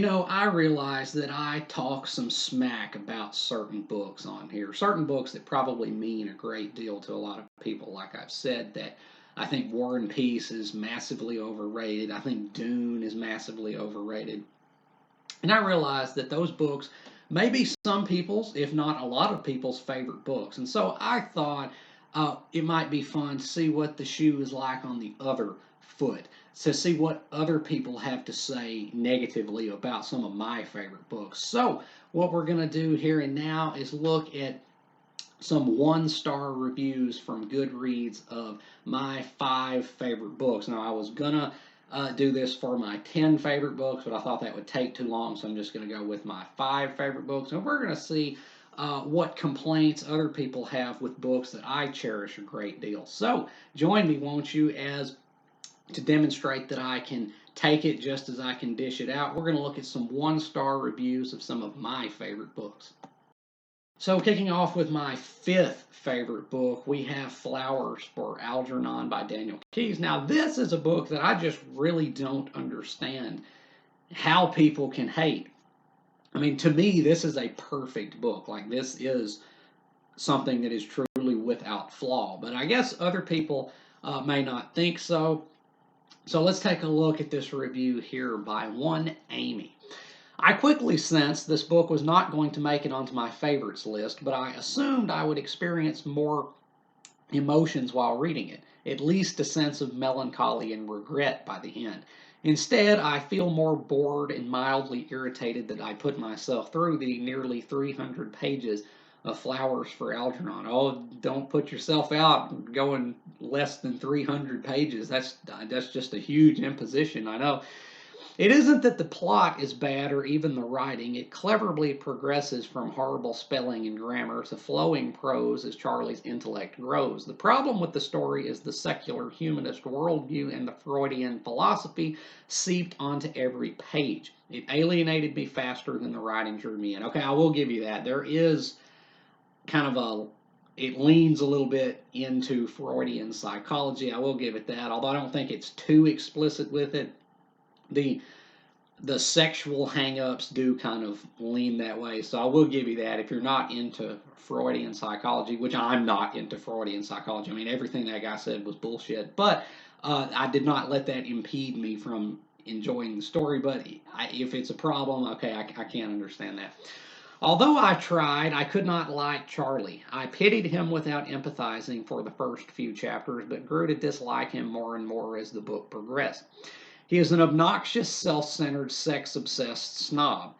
I realize that I talk some smack about certain books on here, certain books that probably mean a great deal to a lot of people. Like I've said, that I think War and Peace is massively overrated. I think Dune is massively overrated. And I realize that those books may be some people's, if not a lot of people's, favorite books. And so I thought it might be fun to see what the shoe is like on the other foot, to see what other people have to say negatively about some of my favorite books. So, what we're going to do here and now is look at some one-star reviews from Goodreads of my 5 favorite books. Now, I was gonna do this for my 10 favorite books, but I thought that would take too long, so I'm just gonna go with my 5 favorite books, and we're gonna see what complaints other people have with books that I cherish a great deal. So, join me, won't you, as to demonstrate that I can take it just as I can dish it out. We're gonna look at some one-star reviews of some of my favorite books. So, kicking off with my 5th favorite book, we have Flowers for Algernon by Daniel Keyes. Now, this is a book that I just really don't understand how people can hate. I mean, to me, this is a perfect book. Like, this is something that is truly without flaw. But I guess other people may not think so. So, let's take a look at this review here by one Amy. I quickly sensed this book was not going to make it onto my favorites list, but I assumed I would experience more emotions while reading it, at least a sense of melancholy and regret by the end. Instead, I feel more bored and mildly irritated that I put myself through the nearly 300 pages of Flowers for Algernon. Oh, don't put yourself out going less than 300 pages. That's just a huge imposition, I know. It isn't that the plot is bad or even the writing. It cleverly progresses from horrible spelling and grammar to flowing prose as Charlie's intellect grows. The problem with the story is the secular humanist worldview and the Freudian philosophy seeped onto every page. It alienated me faster than the writing drew me in. Okay, I will give you that. There is kind of it leans a little bit into Freudian psychology. I will give it that, although I don't think it's too explicit with it. The sexual hang-ups do kind of lean that way, so I will give you that. If you're not into Freudian psychology, which I'm not into Freudian psychology, I mean, everything that guy said was bullshit, but I did not let that impede me from enjoying the story. But if it's a problem, okay, I can't understand that. Although I tried, I could not like Charlie. I pitied him without empathizing for the first few chapters, but grew to dislike him more and more as the book progressed. He is an obnoxious, self-centered, sex-obsessed snob.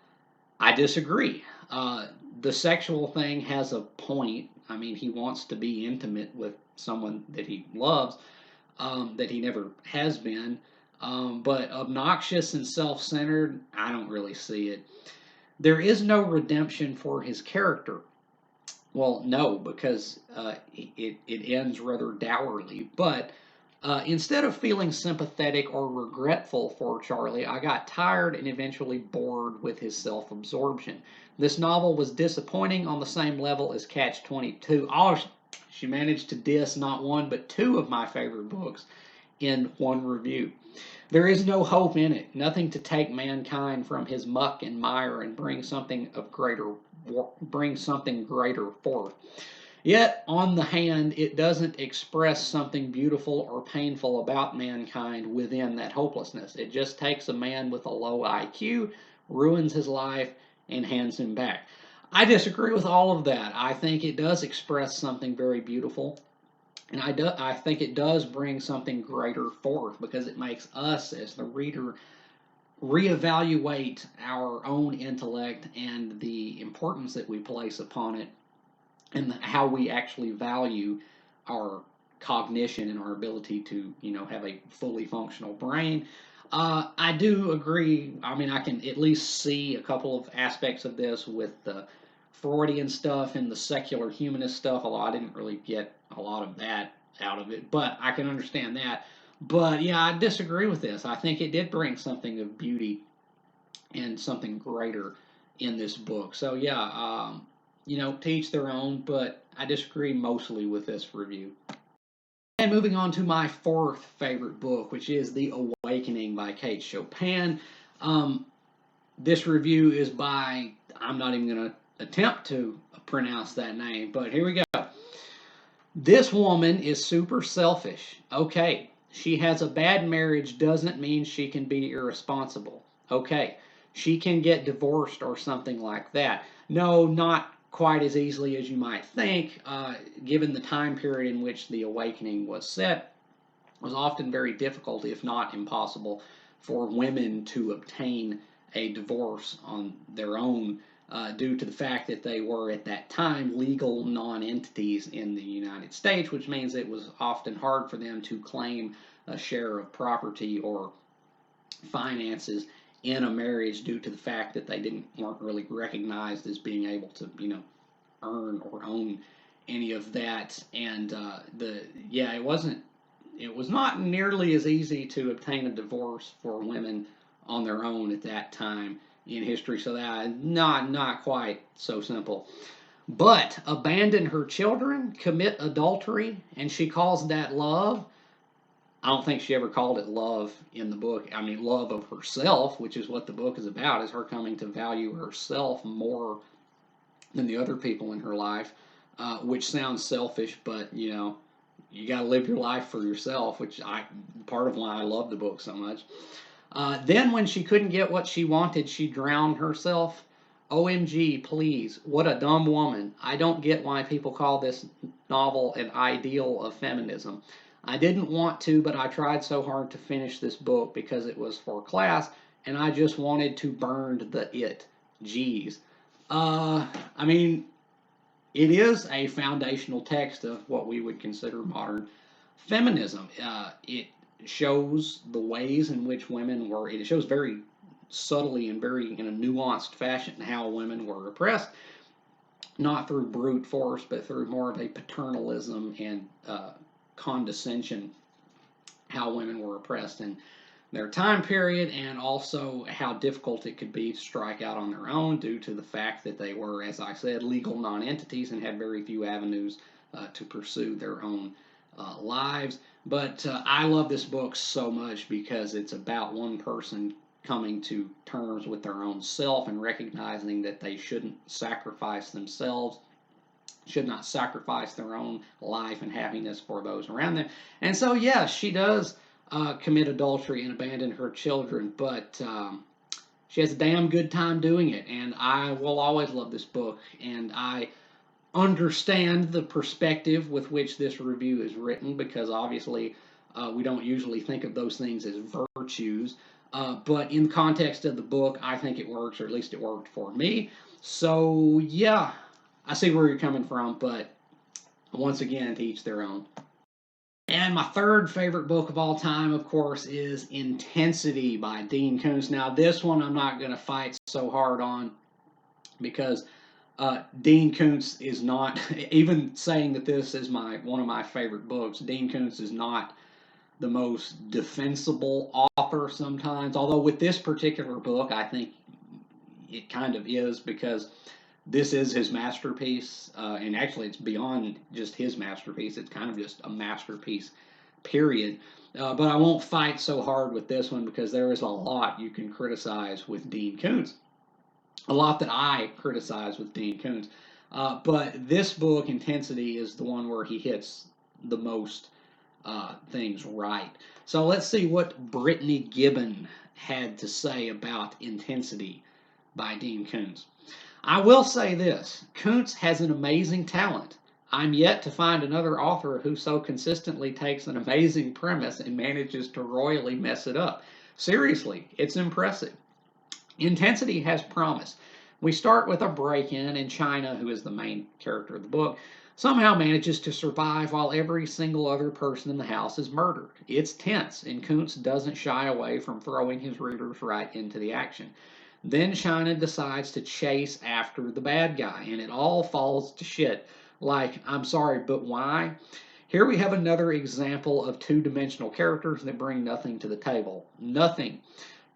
I disagree. The sexual thing has a point. I mean, he wants to be intimate with someone that he loves, that he never has been. But obnoxious and self-centered, I don't really see it. There is no redemption for his character. Well, no, because it ends rather dourly. But instead of feeling sympathetic or regretful for Charlie, I got tired and eventually bored with his self absorption. This novel was disappointing on the same level as Catch 22. Oh, she managed to diss not one but 2 of my favorite books in one review. There is no hope in it, nothing to take mankind from his muck and mire and bring something greater forth. Yet, on the hand, it doesn't express something beautiful or painful about mankind within that hopelessness. It just takes a man with a low IQ, ruins his life, and hands him back. I disagree with all of that. I think it does express something very beautiful, and I think it does bring something greater forth because it makes us, as the reader, reevaluate our own intellect and the importance that we place upon it and how we actually value our cognition and our ability to, have a fully functional brain. I do agree. I mean, I can at least see a couple of aspects of this with the Freudian stuff and the secular humanist stuff, although I didn't really get a lot of that out of it, but I can understand that. But yeah, I disagree with this. I think it did bring something of beauty and something greater in this book. So yeah, to each their own, but I disagree mostly with this review. And moving on to my 4th favorite book, which is The Awakening by Kate Chopin. This review is by, I'm not even going to attempt to pronounce that name, but here we go. This woman is super selfish. Okay. She has a bad marriage doesn't mean she can be irresponsible. Okay. She can get divorced or something like that. No, not quite as easily as you might think, given the time period in which the awakening was set. It was often very difficult, if not impossible, for women to obtain a divorce on their own due to the fact that they were at that time legal non-entities in the United States, which means it was often hard for them to claim a share of property or finances in a marriage due to the fact that they weren't really recognized as being able to, earn or own any of that. And it was not nearly as easy to obtain a divorce for women on their own at that time in history. So that not quite so simple. But abandon her children, commit adultery, and she calls that love. I don't think she ever called it love in the book. I mean, love of herself, which is what the book is about, is her coming to value herself more than the other people in her life, which sounds selfish, but you got to live your life for yourself, which part of why I love the book so much. Then when she couldn't get what she wanted, she drowned herself. OMG, please, what a dumb woman. I don't get why people call this novel an ideal of feminism. I didn't want to, but I tried so hard to finish this book because it was for class, and I just wanted to burn the it. Jeez. I mean, it is a foundational text of what we would consider modern feminism. It shows the ways in which women were, it shows very subtly and very in a nuanced fashion how women were oppressed, not through brute force, but through more of a paternalism and condescension, how women were oppressed in their time period, and also how difficult it could be to strike out on their own due to the fact that they were, as I said, legal non-entities and had very few avenues to pursue their own lives. But I love this book so much because it's about one person coming to terms with their own self and recognizing that they shouldn't sacrifice themselves, should not sacrifice their own life and happiness for those around them. And so, yes, she does commit adultery and abandon her children, but she has a damn good time doing it. And I will always love this book, and I understand the perspective with which this review is written, because obviously we don't usually think of those things as virtues. But in the context of the book, I think it works, or at least it worked for me. So, yeah, I see where you're coming from, but once again, to each their own. And my third favorite book of all time, of course, is Intensity by Dean Koontz. Now, this one I'm not going to fight so hard on because Dean Koontz is not, even saying that this is one of my favorite books, Dean Koontz is not the most defensible author sometimes. Although with this particular book, I think it kind of is, because this is his masterpiece, and actually it's beyond just his masterpiece. It's kind of just a masterpiece, period. But I won't fight so hard with this one because there is a lot you can criticize with Dean Koontz. A lot that I criticize with Dean Koontz. But this book, Intensity, is the one where he hits the most things right. So let's see what Brittany Gibbon had to say about Intensity by Dean Koontz. I will say this, Koontz has an amazing talent. I'm yet to find another author who so consistently takes an amazing premise and manages to royally mess it up. Seriously, it's impressive. Intensity has promise. We start with a break-in, and China, who is the main character of the book, somehow manages to survive while every single other person in the house is murdered. It's tense, and Koontz doesn't shy away from throwing his readers right into the action. Then China decides to chase after the bad guy, and it all falls to shit. Like, I'm sorry, but why? Here we have another example of two-dimensional characters that bring nothing to the table. Nothing.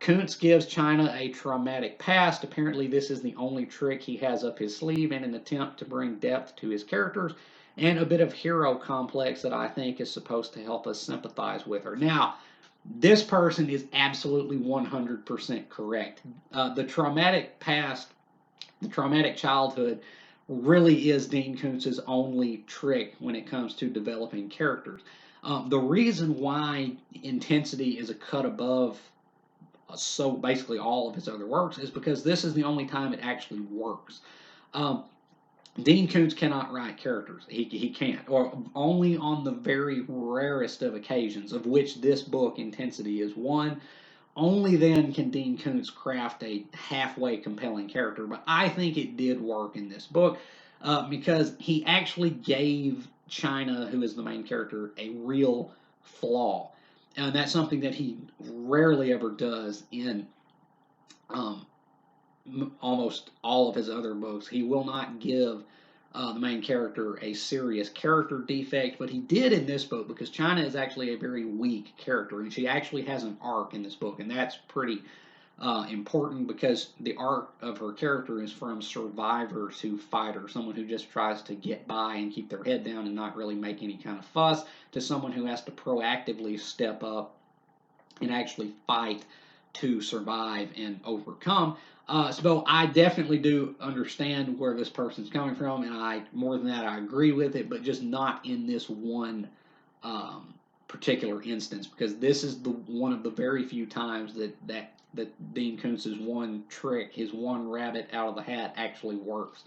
Koontz gives China a traumatic past. Apparently, this is the only trick he has up his sleeve in an attempt to bring depth to his characters and a bit of hero complex that I think is supposed to help us sympathize with her. Now, This person is absolutely 100% correct. The traumatic past, the traumatic childhood, really is Dean Koontz's only trick when it comes to developing characters. The reason why Intensity is a cut above so basically all of his other works is because this is the only time it actually works. Um, Dean Koontz cannot write characters. He can't, or only on the very rarest of occasions, of which this book, Intensity, is one. Only then can Dean Koontz craft a halfway compelling character. But I think it did work in this book because he actually gave China, who is the main character, a real flaw. And that's something that he rarely ever does in um, almost all of his other books. He will not give the main character a serious character defect, but he did in this book because China is actually a very weak character, and she actually has an arc in this book, and that's pretty important because the arc of her character is from survivor to fighter, someone who just tries to get by and keep their head down and not really make any kind of fuss, to someone who has to proactively step up and actually fight to survive and overcome. So I definitely do understand where this person's coming from, and I more than that I agree with it, but just not in this one particular instance because this is the one of the very few times that Dean Koontz's one trick, his one rabbit out of the hat, actually works.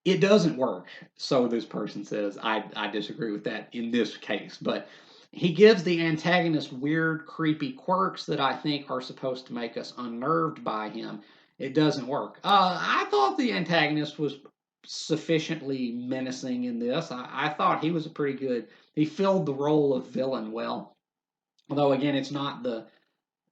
It doesn't work, so this person says. I disagree with that in this case, but he gives the antagonist weird, creepy quirks that I think are supposed to make us unnerved by him. It doesn't work. I thought the antagonist was sufficiently menacing in this. I thought he was a pretty good. He filled the role of villain well. Although again, it's not the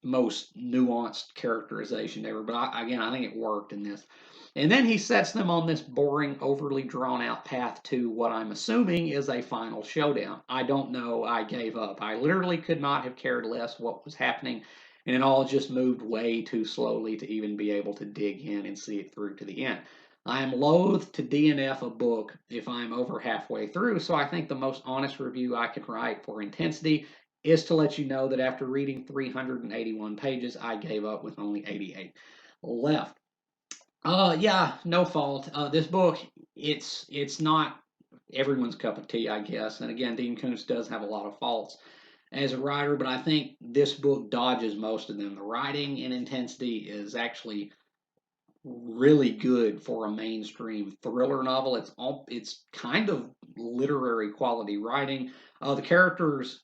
most nuanced characterization ever. But again, I think it worked in this. And then he sets them on this boring, overly drawn out path to what I'm assuming is a final showdown. I don't know. I gave up. I literally could not have cared less what was happening. And it all just moved way too slowly to even be able to dig in and see it through to the end. I am loath to DNF a book if I'm over halfway through, so I think the most honest review I could write for Intensity is to let you know that after reading 381 pages, I gave up with only 88 left. Yeah, no fault. This book, it's not everyone's cup of tea, I guess. And again, Dean Koontz does have a lot of faults as a writer, but I think this book dodges most of them. The writing in Intensity is actually really good for a mainstream thriller novel. It's kind of literary quality writing. The characters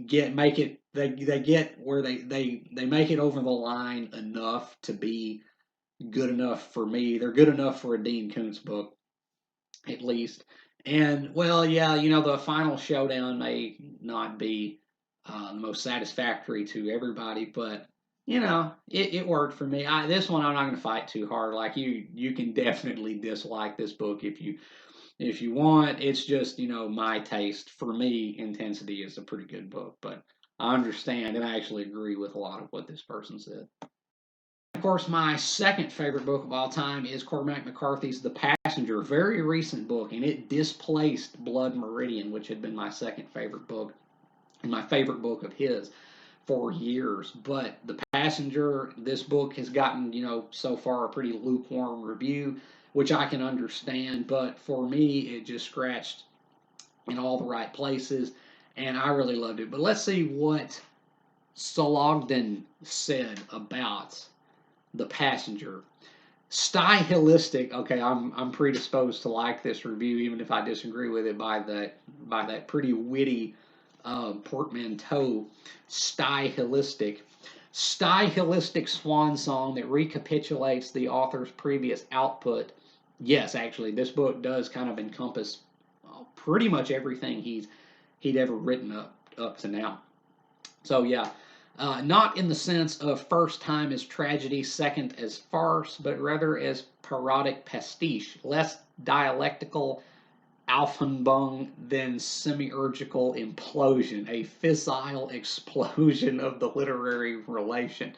get make it they get where they make it over the line enough to be good enough for me. They're good enough for a Dean Koontz book, at least. And well, yeah, the final showdown may not be the most satisfactory to everybody, but it worked for me. This one I'm not going to fight too hard. Like you can definitely dislike this book if you want. It's just my taste. For me, Intensity is a pretty good book, but I understand and I actually agree with a lot of what this person said. Of course, my second favorite book of all time is Cormac McCarthy's The Passenger, very recent book, and it displaced Blood Meridian, which had been my second favorite book and my favorite book of his for years. But The Passenger, this book has gotten, so far a pretty lukewarm review, which I can understand. But for me, it just scratched in all the right places, and I really loved it. But let's see what Sologden said about The Passenger. Stylistic. Okay, I'm predisposed to like this review, even if I disagree with it by that pretty witty portmanteau. Stylistic. Stylistic swan song that recapitulates the author's previous output. Yes, actually, this book does kind of encompass pretty much everything he'd ever written up to now. So yeah, not in the sense of first time as tragedy, second as farce, but rather as parodic pastiche, less dialectical Aufhängung than semiurgical implosion, a fissile explosion of the literary relation.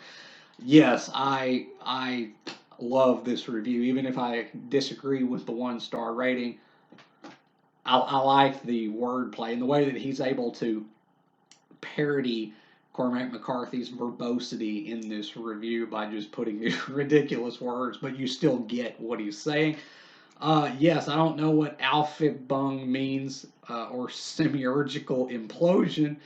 Yes, I love this review, even if I disagree with the 1-star rating. I like the wordplay and the way that he's able to parody Cormac McCarthy's verbosity in this review by just putting these ridiculous words, but you still get what he's saying. Yes, I don't know what Alphibung means, or semiurgical implosion,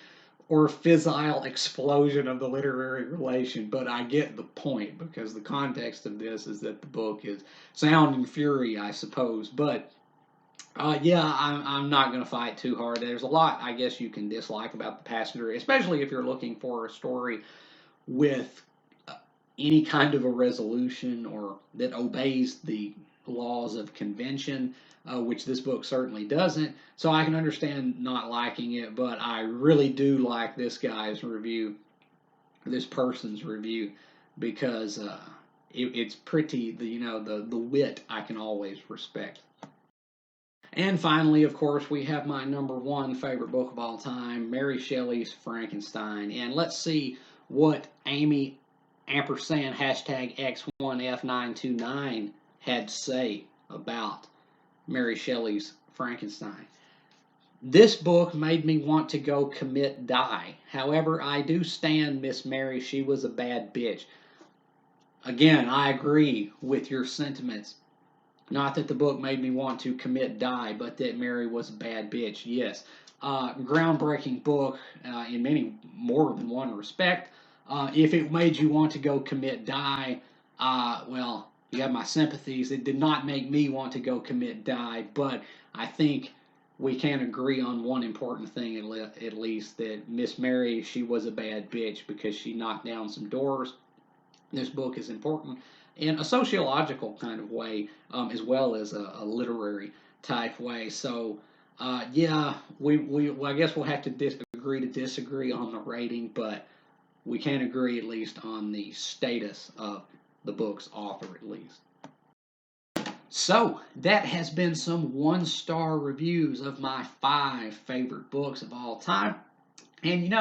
or fissile explosion of the literary relation, but I get the point because the context of this is that the book is sound and fury, I suppose. But yeah, I'm not going to fight too hard. There's a lot, I guess, you can dislike about The Passenger, especially if you're looking for a story with any kind of a resolution or that obeys the laws of convention, which this book certainly doesn't. So I can understand not liking it, but I really do like this guy's review, this person's review, because it's pretty. The wit I can always respect. And finally, of course, we have my number one favorite book of all time, Mary Shelley's Frankenstein. And let's see what Amy ampersand hashtag X1F929 had to say about Mary Shelley's Frankenstein. This book made me want to go commit die. However, I do stand Miss Mary. She was a bad bitch. Again, I agree with your sentiments. Not that the book made me want to commit die, but that Mary was a bad bitch. Yes. Groundbreaking book in many more than one respect. If it made you want to go commit die, well, you have my sympathies. It did not make me want to go commit die, but I think we can agree on one important thing at least, that Miss Mary, she was a bad bitch because she knocked down some doors. This book is important in a sociological kind of way, as well as a literary type way. So, yeah, I guess we'll have to agree to disagree on the rating, but we can agree at least on the status of the book's author, at least. So, that has been some one-star reviews of my 5 favorite books of all time. And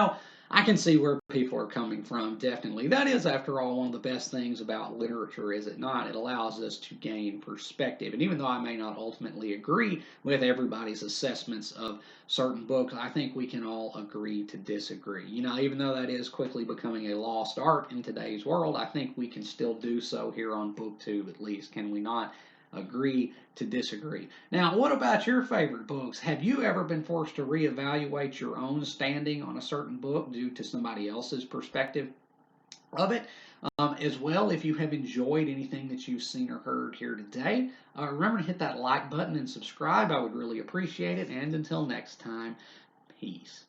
I can see where people are coming from, definitely. That is, after all, one of the best things about literature, is it not? It allows us to gain perspective. And even though I may not ultimately agree with everybody's assessments of certain books, I think we can all agree to disagree. Even though that is quickly becoming a lost art in today's world, I think we can still do so here on BookTube, at least. Can we not? Agree to disagree. Now, what about your favorite books? Have you ever been forced to reevaluate your own standing on a certain book due to somebody else's perspective of it? As well, if you have enjoyed anything that you've seen or heard here today, remember to hit that like button and subscribe. I would really appreciate it. And until next time, peace.